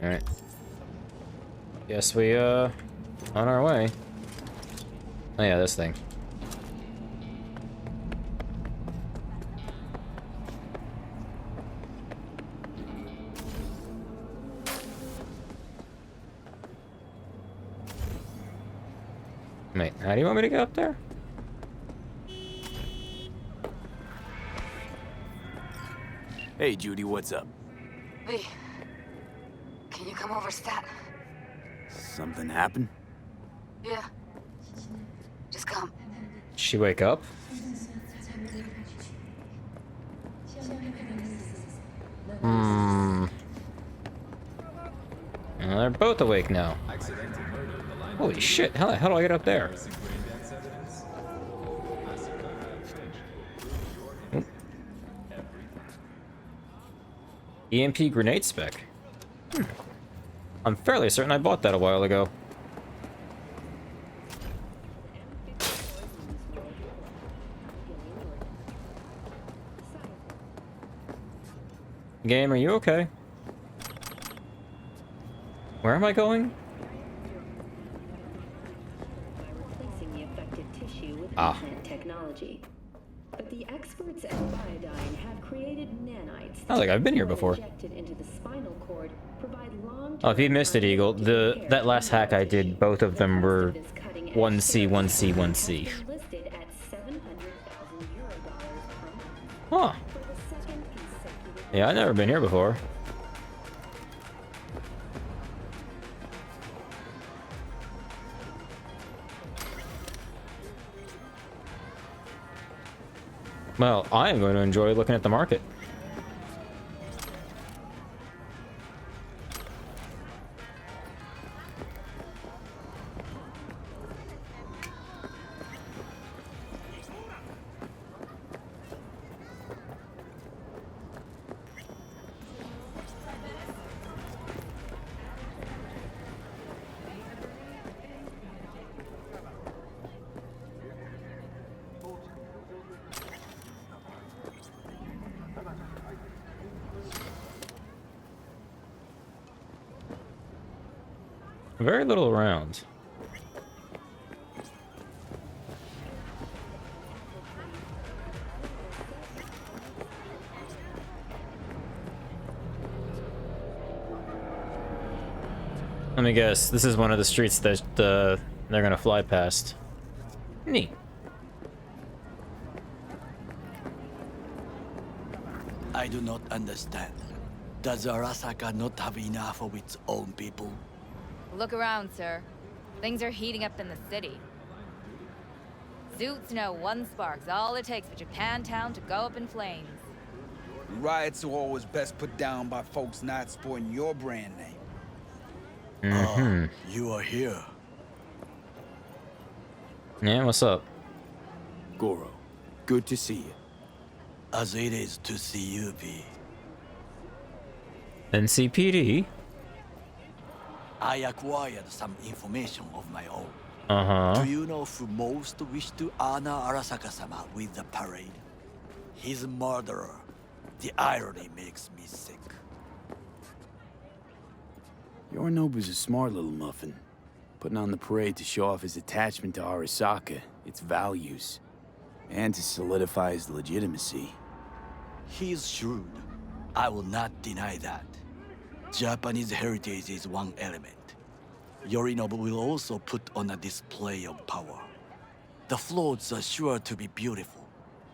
Alright. Guess we, on our way. Oh yeah, this thing. Wait, how do you want me to get up there? Hey, Judy, what's up? Lee, can you come over, stat? Something happened? Yeah. Just come. Did she wake up? Well, they're both awake now. Holy shit, how the hell do I get up there? Oop. EMP grenade spec. I'm fairly certain I bought that a while ago. Game, are you okay? Where am I going? Technology. But the experts at Biodyne have created nanites. I think I've been here before. Into the spinal cord, provide Oh, if you missed it, Eagle, that last hack I did, both of them were 1C, 1C, 1C. Huh. Yeah, I've never been here before. Well, I am going to enjoy looking at the market. Very little around. Let me guess, this is one of the streets that they're gonna fly past. Neat. I do not understand. Does Arasaka not have enough of its own people? Look around, sir. Things are heating up in the city. Suits know one spark's all it takes for Japantown to go up in flames. Riots are always best put down by folks not sporting your brand name. You are here. Yeah, what's up? Goro, good to see you. As it is to see you, B. NCPD? I acquired some information of my own. Uh-huh. Do you know who most wished to honor Arasaka-sama with the parade? His murderer. The irony makes me sick. Yorinobu's a smart little muffin. Putting on the parade to show off his attachment to Arasaka, its values, and to solidify his legitimacy. He's shrewd. I will not deny that. Japanese heritage is one element. Yorinobu will also put on a display of power. The floats are sure to be beautiful,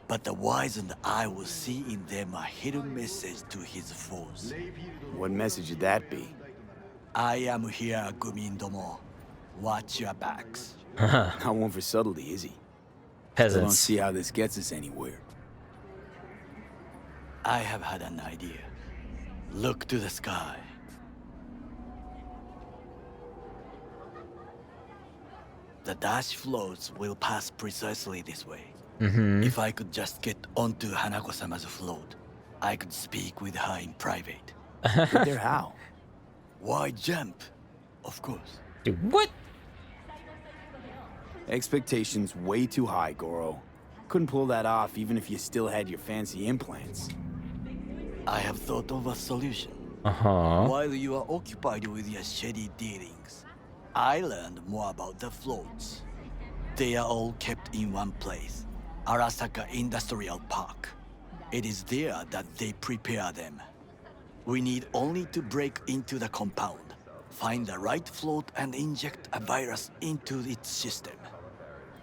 but the wizened eye will see in them a hidden message to his foes. What message would that be? I am here, Gumin Domo. Watch your backs. Not one for subtlety, is he? I don't Peasants. see how this gets us anywhere. I have had an idea. Look to the sky. The dash floats will pass precisely this way. If I could just get onto Hanako-sama's float, I could speak with her in private. Get there how? Why jump? Of course. Dude, what? Expectations way too high, Goro. Couldn't pull that off even if you still had your fancy implants. I have thought of a solution. Uh-huh. While you are occupied with your shady dealings, I learned more about the floats. They are all kept in one place, Arasaka Industrial Park. It is there that they prepare them. We need only to break into the compound, find the right float and inject a virus into its system.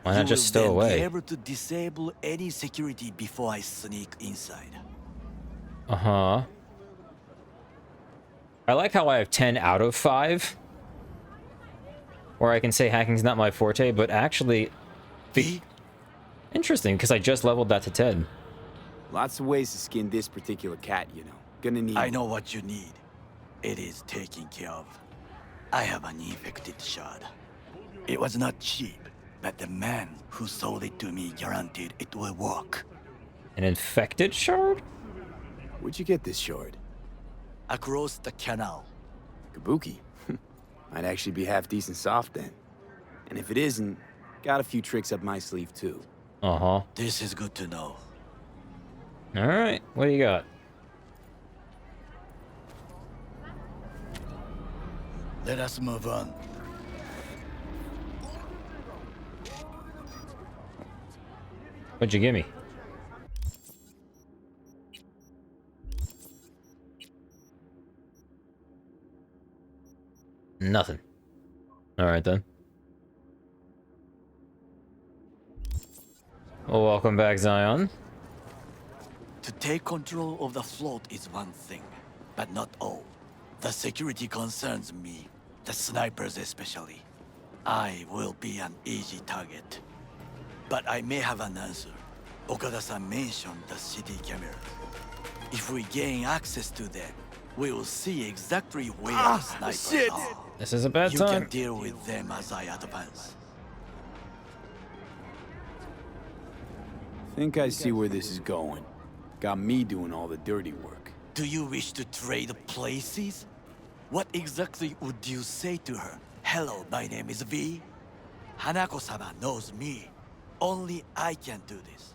Why not just stow You will then be away? able to disable any security before I sneak inside. Uh-huh. I like how I have 10 out of 5. Or I can say hacking's not my forte, but actually... V? Interesting, because I just leveled that to 10. Lots of ways to skin this particular cat, you know. Gonna need... I know what you need. It is taken care of. I have an infected shard. It was not cheap, but the man who sold it to me guaranteed it will work. An infected shard? Where'd you get this shard? Across the canal. Kabuki. Might actually be half decent soft then. And if it isn't, got a few tricks up my sleeve too. Uh-huh. This is good to know. Alright, what do you got? Let us move on. What'd you give me? Nothing. Alright then. Well, welcome back, Zion. To take control of the float is one thing, but not all. The security concerns me, the snipers especially. I will be an easy target. But I may have an answer. Okada-san mentioned the city cameras. If we gain access to them, we will see exactly where the snipers are. This is a bad You time. can deal with them as I advance. Think I see where this is going. Got me doing all the dirty work. Do you wish to trade places? What exactly would you say to her? Hello, my name is V. Hanako-sama knows me. Only I can do this.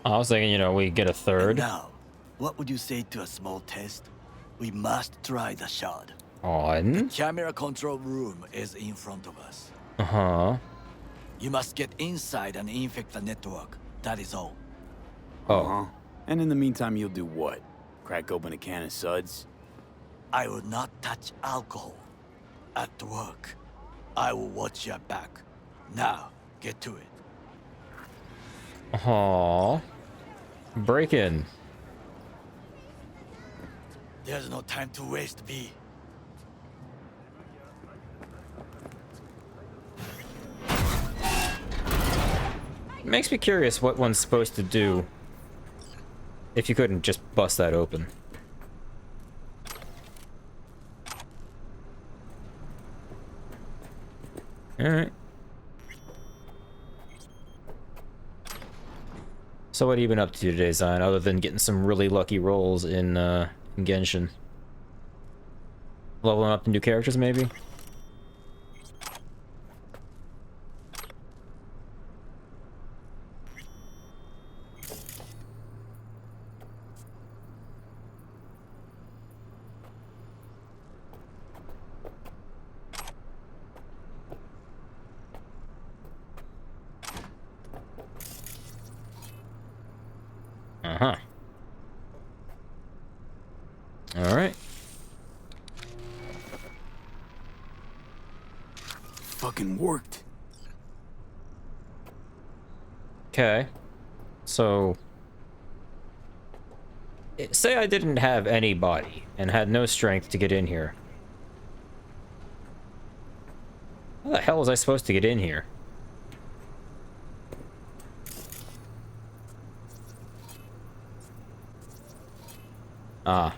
I was thinking, you know, we get a And third. now, what would you say to a small test? We must try the shard. On. Camera control room is in front of us. Uh-huh. You must get inside and infect the network. That is all. Oh. Uh-huh. And in the meantime, you'll do what? Crack open a can of suds? I will not touch alcohol. At work, I will watch your back. Now, get to it. Aw. Break in. There's no time to waste, V. Makes me curious what one's supposed to do if you couldn't just bust that open. Alright. So what have you been up to today, Zion, other than getting some really lucky rolls in Genshin? Leveling up new characters, maybe? Uh-huh. Alright. Fucking worked. Okay. So... say I didn't have any body and had no strength to get in here. How the hell was I supposed to get in here? Ah.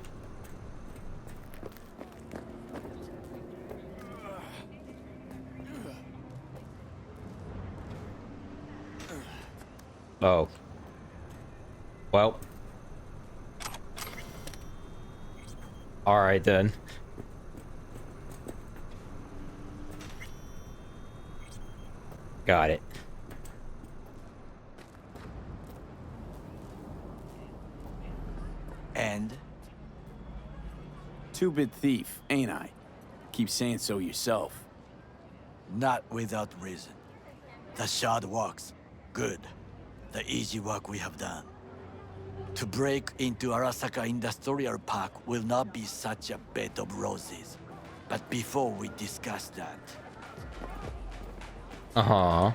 Oh. Well. Alright then. Got it. And Two-bit thief, ain't I? Keep saying so yourself. Not without reason. The shard works. Good. The easy work we have done. To break into Arasaka Industrial Park will not be such a bed of roses. But before we discuss that, Uh-huh.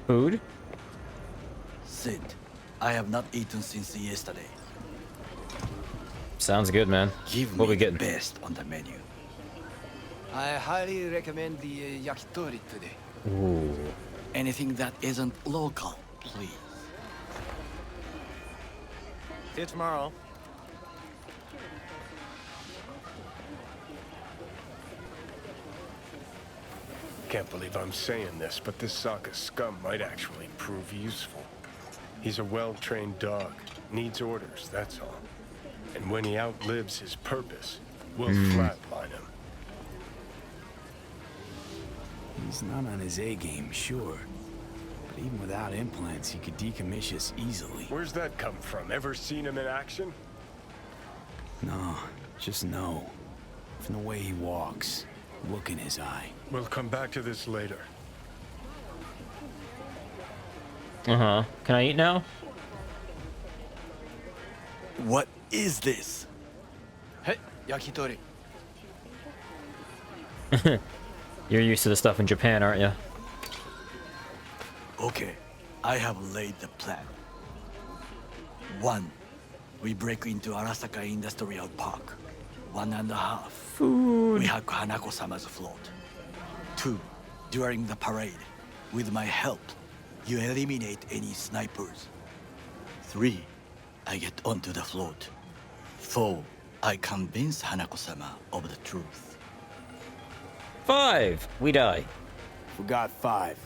Food? Sid, I have not eaten since yesterday. Sounds good, man. Give What me we the getting? best on the menu. I highly recommend the yakitori today. Ooh. Anything that isn't local, please. See you tomorrow. Can't believe I'm saying this, but this Sokka scum might actually prove useful. He's a well-trained dog. Needs orders, that's all. And when he outlives his purpose, we'll flatline him. He's not on his A-game, sure. But even without implants, he could decommission us easily. Where's that come from? Ever seen him in action? No, just no. From the way he walks, look in his eye. We'll come back to this later. Uh-huh. Can I eat now? What is this? Hey, yakitori. You're used to the stuff in Japan, aren't you? Okay, I have laid the plan. 1. We break into Arasaka Industrial Park. 1.5. Food. We hack Hanako-sama's float. 2. During the parade, with my help, you eliminate any snipers. 3. I get onto the float. 4. I convince Hanako-sama of the truth. 5. We die. Forgot 5.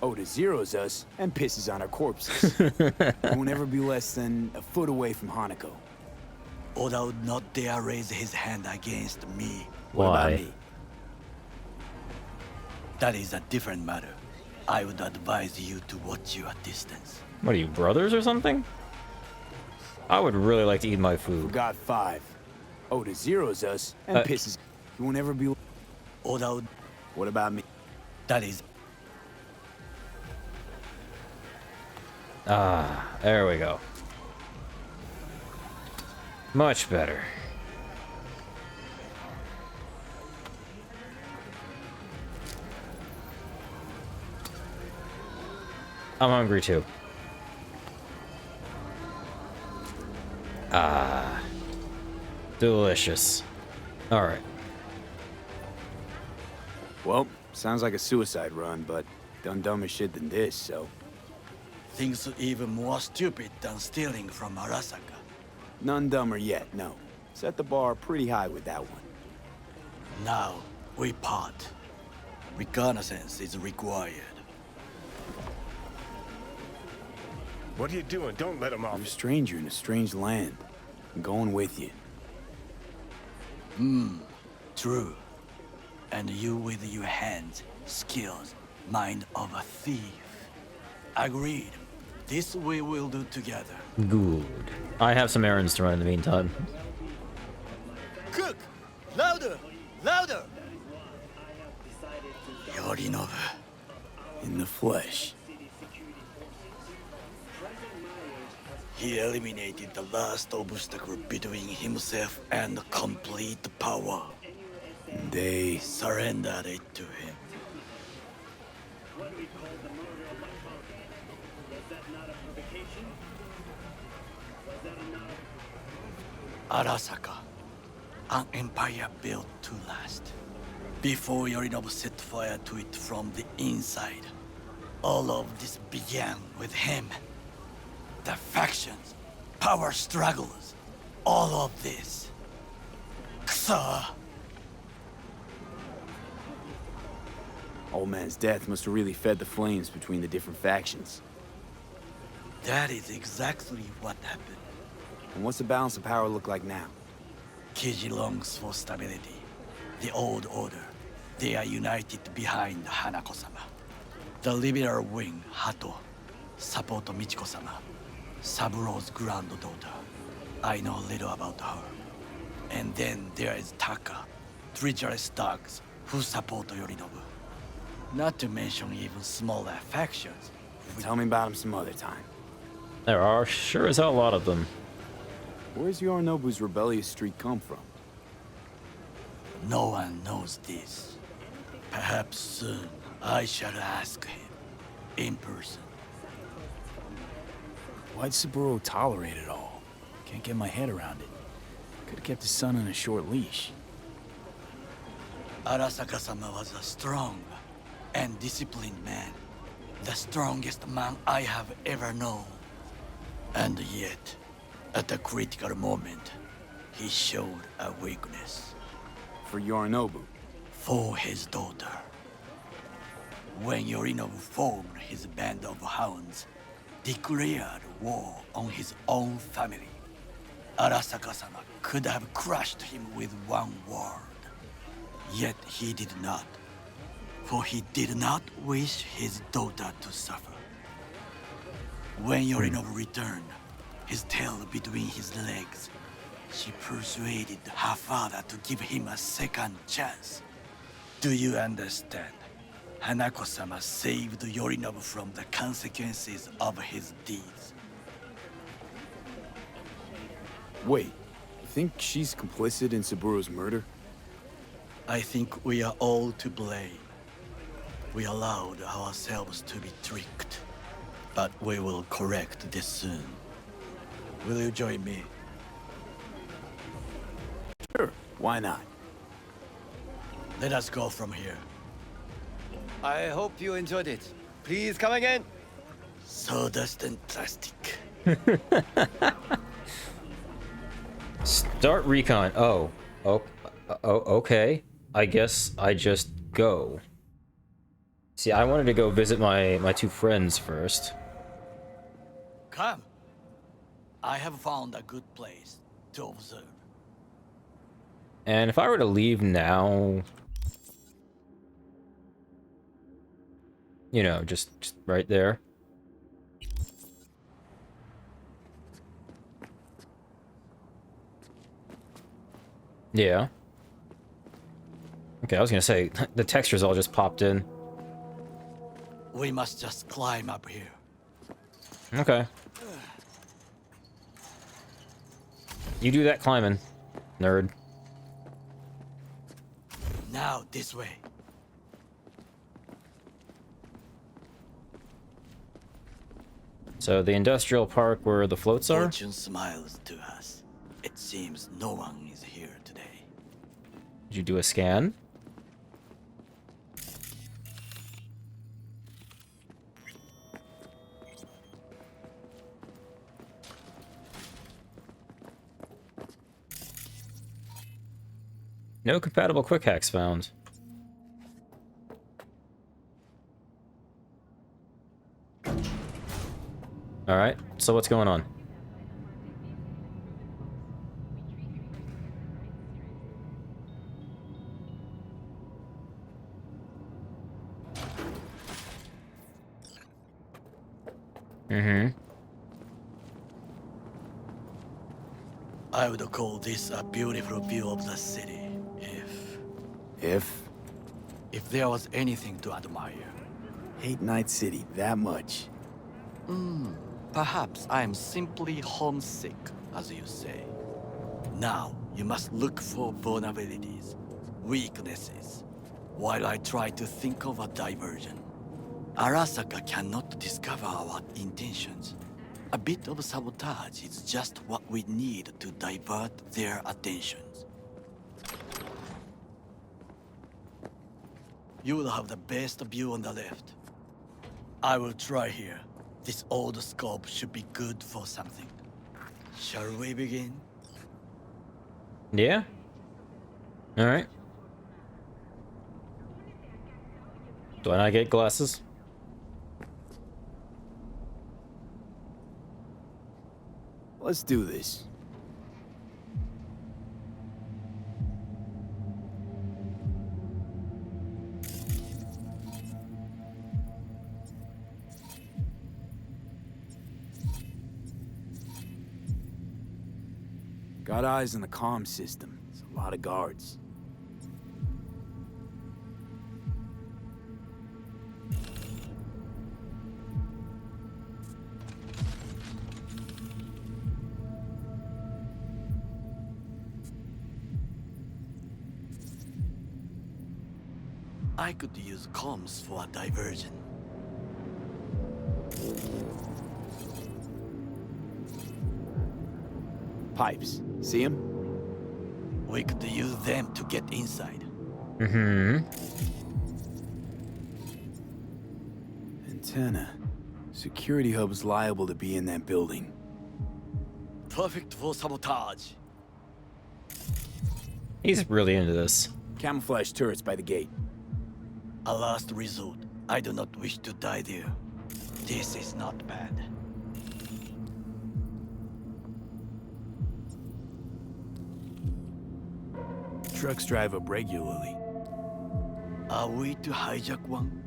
Oda zeros us and pisses on our corpses. He won't ever be less than a foot away from Hanako. Oda would not dare raise his hand against me. What about Why? me? That is a different matter. I would advise you to watch your distance. What are you, brothers or something? I would really like to eat my food. Forgot 5. Oda zeros us and pisses. He won't ever be. Oda would... What about me? That is... Ah, there we go. Much better. I'm hungry too. Ah. Delicious. Alright. Well, sounds like a suicide run, but done dumber shit than this, so. Things even more stupid than stealing from Arasaka. None dumber yet, no. Set the bar pretty high with that one. Now, we part. Reconnaissance is required. What are you doing? Don't let him off. You're a stranger in a strange land. I'm going with you. True. And you with your hands, skills, mind of a thief. Agreed. This we will do together. Good. I have some errands to run in the meantime. Cook! Louder! Louder! Yorinobu. In the flesh. He eliminated the last obstacle between himself and complete power. They Surrendered it to him. Arasaka, an empire built to last. Before Yorinobu set fire to it from the inside, all of this began with him. The factions, power struggles, all of this. Ksa! Old man's death must have really fed the flames between the different factions. That is exactly what happened. And what's the balance of power look like now? Kiji longs for stability. The old order. They are united behind Hanako-sama. The liberal wing, Hato, support Michiko-sama, Saburo's granddaughter. I know little about her. And then there is Taka, treacherous thugs who support Yorinobu. Not to mention even smaller factions. Tell me about him some other time. There are sure as hell a lot of them. Where's Yorinobu's rebellious streak come from? No one knows this. Perhaps soon I shall ask him in person. Why'd Saburo tolerate it all? Can't get my head around it. Could've kept his son on a short leash. Arasaka-sama was a strong and disciplined man. The strongest man I have ever known. And yet, at a critical moment, he showed a weakness. For Yorinobu. For his daughter. When Yorinobu formed his band of hounds, declared war on his own family, Arasaka-sama could have crushed him with one word. Yet he did not. For he did not wish his daughter to suffer. When Yorinobu returned, his tail between his legs, she persuaded her father to give him a second chance. Do you understand? Hanako-sama saved Yorinobu from the consequences of his deeds. Wait, you think she's complicit in Saburo's murder? I think we are all to blame. We allowed ourselves to be tricked. But we will correct this soon. Will you join me? Sure, why not? Let us go from here. I hope you enjoyed it. Please come again. Sawdust and plastic. Start recon. Oh, okay. I guess I just go. See, I wanted to go visit my two friends first. Come. I have found a good place to observe. And if I were to leave now, you know, just right there. Yeah. Okay, I was gonna say, the textures all just popped in. We must just climb up here. Okay. You do that climbing, nerd. Now this way. So the industrial park where the floats are? Fortune smiles to us. It seems no one is here today. Did you do a scan? No compatible quick hacks found. Alright, so what's going on? I would call this a beautiful view of the city, if there was anything to admire. Hate Night City that much. Perhaps I am simply homesick, as you say. Now, you must look for vulnerabilities, weaknesses, while I try to think of a diversion. Arasaka cannot discover our intentions. A bit of sabotage is just what we need to divert their attentions. You will have the best view on the left. I will try here. This old scope should be good for something. Shall we begin? Yeah? Alright. Do I not get glasses? Let's do this. Got eyes on the comm system. A lot of guards. I could use comms for a diversion. Pipes. See them? We could use them to get inside. Mm-hmm. Antenna. Security hub's liable to be in that building. Perfect for sabotage. He's really into this. Camouflage turrets by the gate. A last resort. I do not wish to die there. This is not bad. Trucks drive up regularly. Are we to hijack one?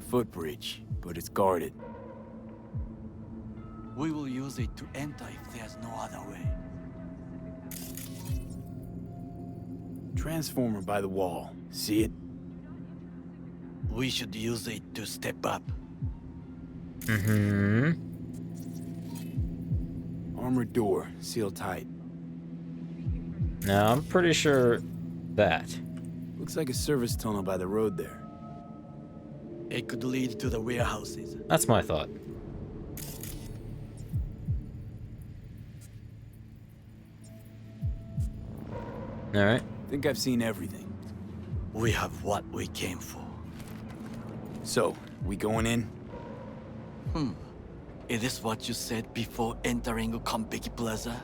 Footbridge, but it's guarded. We will use it to enter if there's no other way. Transformer by the wall. See it? We should use it to step up. Mm-hmm. Armored door, sealed tight. Now, I'm pretty sure that. Looks like a service tunnel by the road there. It could lead to the warehouses. That's my thought. Alright. Think I've seen everything. We have what we came for. So, we going in? Is this what you said before entering Konpeki Plaza?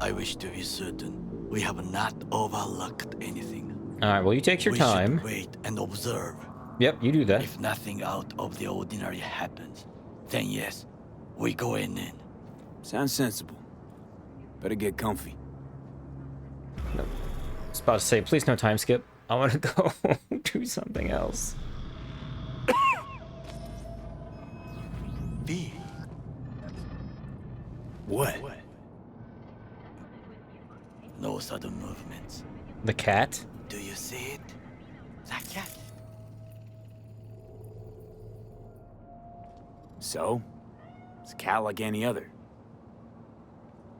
I wish to be certain we have not overlooked anything. Alright, well, you take your We time. should wait and observe. Yep, you do that. If nothing out of the ordinary happens, then yes, we go in. Sounds sensible. Better get comfy. I was about to say, please no time skip. I want to go do something else. B. What? No sudden movements. The cat? Do you see it? That cat. So? It's a cat like any other.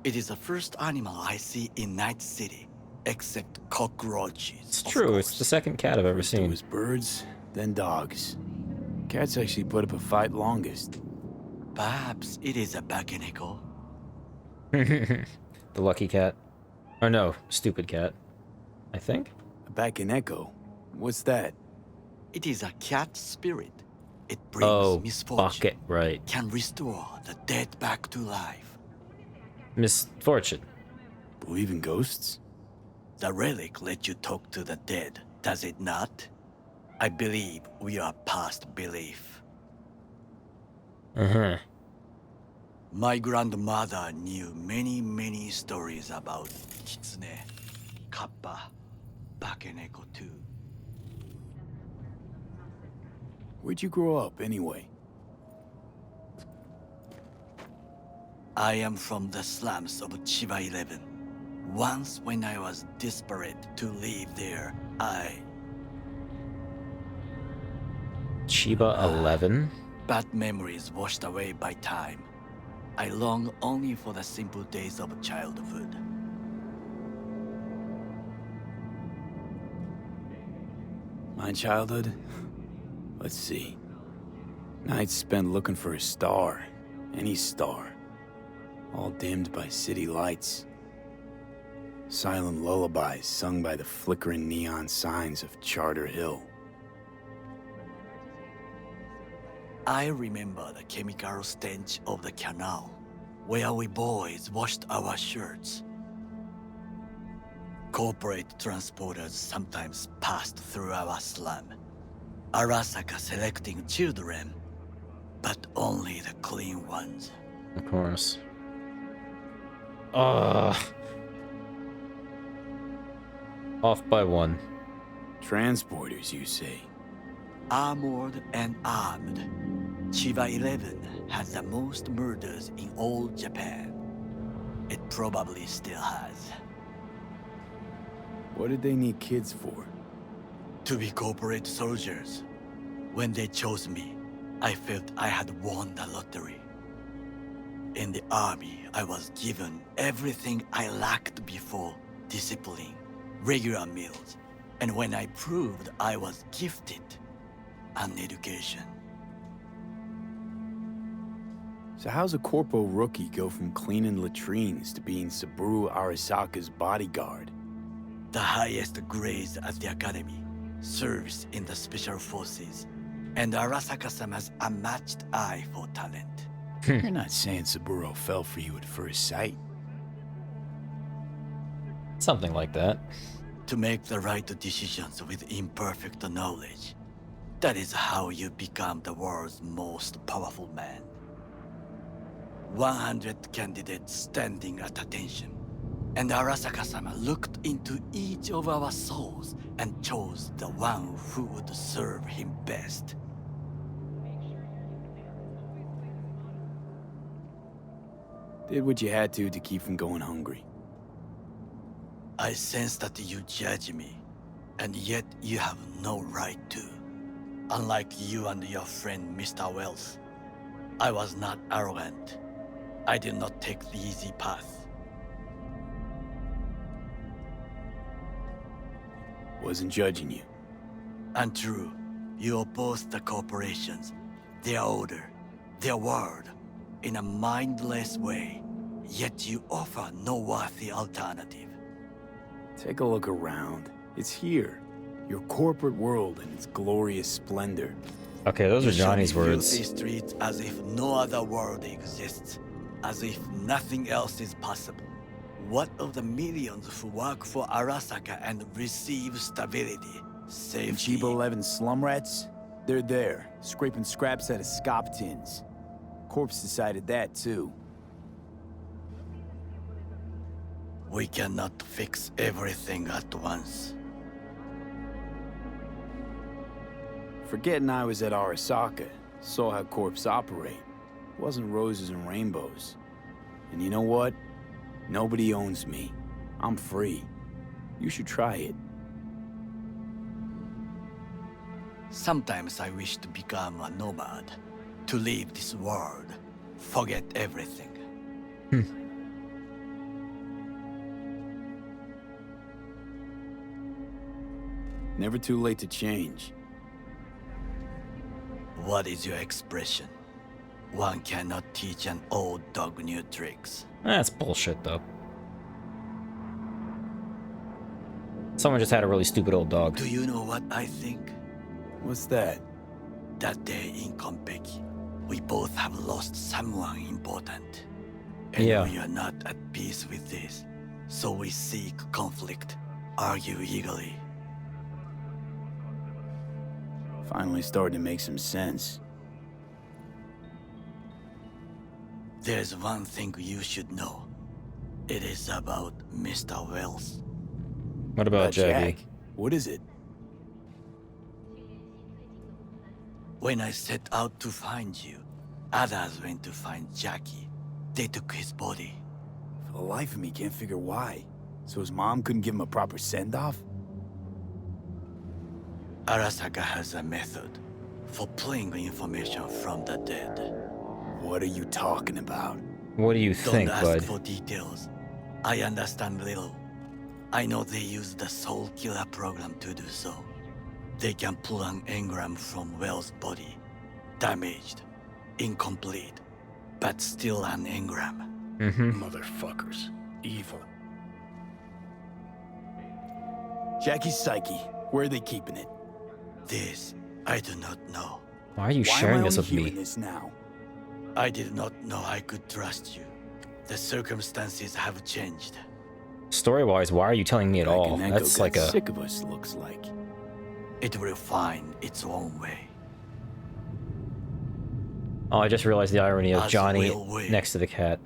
It is the first animal I see in Night City, except cockroaches. It's of true, course. it's the second cat I've ever It seen. was birds, then dogs. Cats actually put up a fight longest. Perhaps it is a Bakeneko. The lucky cat. Or no, stupid cat. I think? Back in Echo. What's that? It is a cat spirit. It brings Oh, misfortune. bucket, right. Can restore the dead back to life. Misfortune. Believe in ghosts? The relic let you talk to the dead, does it not? I believe we are past belief. Uh-huh. My grandmother knew many stories about Kitsune, Kappa, Bakeneko too. Where'd you grow up, anyway? I am from the slums of Chiba 11. Once when I was desperate to leave there, Chiba 11? bad memories washed away by time. I long only for the simple days of childhood. My childhood? Let's see. Nights spent looking for a star. Any star. All dimmed by city lights. Silent lullabies sung by the flickering neon signs of Charter Hill. I remember the chemical stench of the canal, where we boys washed our shirts. Corporate transporters sometimes passed through our slum. Arasaka selecting children, but only the clean ones. Of course. Off by one. Transporters, you say? Armored and armed. Chiba 11 had the most murders in all Japan. It probably still has. What did they need kids for? To be corporate soldiers. When they chose me, I felt I had won the lottery. In the army, I was given everything I lacked before: discipline, regular meals, and when I proved I was gifted, an education. So how's a corpo rookie go from cleaning latrines to being Saburo Arasaka's bodyguard? The highest grades at the academy, serves in the special forces, and Arasaka-sama's unmatched eye for talent. You're not saying Saburo fell for you at first sight. Something like that. To make the right decisions with imperfect knowledge. That is how you become the world's most powerful man. 100 candidates standing at attention. And Arasaka-sama looked into each of our souls and chose the one who would serve him best. Did what you had to keep from going hungry. I sense that you judge me, and yet you have no right to. Unlike you and your friend Mr. Wells, I was not arrogant. I did not take the easy path. Wasn't judging you. Untrue. You oppose the corporations, their order, their word, in a mindless way, yet you offer no worthy alternative. Take a look around. It's here. Your corporate world in its glorious splendor. Okay, those are You show Johnny's me words. filthy streets as if no other world exists, as if nothing else is possible. What of the millions who work for Arasaka and receive stability, And safety? Chiba 11 slum rats? They're there, scraping scraps out of scop tins. Corpse decided that, too. We cannot fix everything at once. Forgetting I was at Arasaka, saw how corps operate. Wasn't roses and rainbows. And you know what? Nobody owns me. I'm free. You should try it. Sometimes I wish to become a nomad, to leave this world, forget everything. Never too late to change. What is your expression? One cannot teach an old dog new tricks. That's bullshit, though. Someone just had a really stupid old dog. Do you know what I think? What's that? That day in Konpeki, we both have lost someone important. And Yeah. we are not at peace with this. So we seek conflict, argue eagerly. Finally starting to make some sense. There's one thing you should know. It is about Mr. Wells. What about Jackie? Jack? What is it? When I set out to find you, others went to find Jackie. They took his body. For the life of me, can't figure why. So his mom couldn't give him a proper send-off? Arasaka has a method for pulling information from the dead. What are you talking about? What do you Don't think, ask bud? for details. I understand little. I know they use the Soul Killer program to do so. They can pull an engram from Wells' body. Damaged, incomplete, but still an engram. Mm-hmm. Motherfuckers. Evil. Jackie's psyche. Where are they keeping it? This, I do not know. Why are you Why sharing am I this only with me? hearing this now? I did not know I could trust you. The circumstances have changed. Story-wise, why are you telling me at all? Reckon Echo That's got like a... sick of us, looks like. It will find its own way. Oh, I just realized the irony of As Johnny will we. next to the cat.